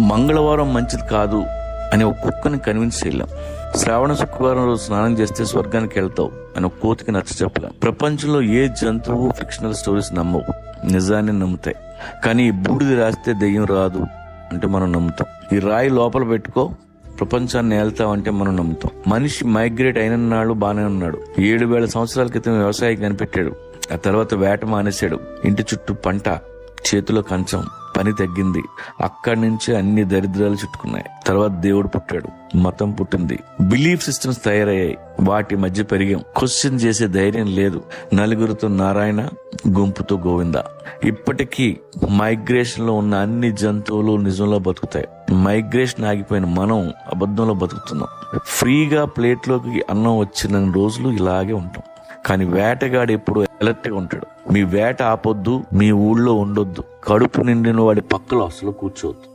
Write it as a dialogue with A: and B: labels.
A: మంగళవారం మంచిది కాదు అని ఒక కుక్కని కన్విన్స్ చేయలేం. శ్రావణ శుక్రవారం రోజు స్నానం చేస్తే స్వర్గానికి వెళ్తావు అని ఒక కోతికి నచ్చ చెప్పలేం. ప్రపంచంలో ఏ జంతువు ఫిక్షనల్ స్టోరీస్ నమ్మవు, నిజాన్ని నమ్ముతాయి. కానీ ఈ బూడిది రాస్తే దెయ్యం రాదు అంటే మనం నమ్ముతాం. ఈ రాయి లోపల పెట్టుకో ప్రపంచాన్ని ఏళ్తామంటే మనం నమ్ముతాం. మనిషి మైగ్రేట్ అయిన నాడు బానే ఉన్నాడు. 7,000 సంవత్సరాల క్రితం వ్యవసాయం కనిపెట్టాడు. ఆ తర్వాత వేట మానేశాడు. ఇంటి చుట్టూ పంట, చేతిలో కంచం, పని తగ్గింది. అక్కడి నుంచి అన్ని దరిద్రాలు చుట్టుకున్నాయి. తర్వాత దేవుడు పుట్టాడు, మతం పుట్టింది, బిలీఫ్ సిస్టమ్స్ తయారయ్యాయి. వాటి మధ్య పెరిగాం. క్వశ్చన్ చేసే ధైర్యం లేదు. నలుగురితో నారాయణ, గుంపుతో గోవింద. ఇప్పటికీ మైగ్రేషన్ లో ఉన్న అన్ని జంతువులు నిజంలో బతుకుతాయి. మైగ్రేషన్ ఆగిపోయిన మనం అబద్ధంలో బతుకుతున్నాం. ఫ్రీగా ప్లేట్లోకి అన్నం వచ్చిన రోజులు ఇలాగే ఉంటాం. కానీ వేటగాడు ఎప్పుడు అలర్ట్ గా ఉంటాడు. మీ వేట ఆపొద్దు, మీ ఊళ్ళో ఉండొద్దు, కడుపు నిండిన వాడి పక్కలో అసలు కూర్చోవద్దు.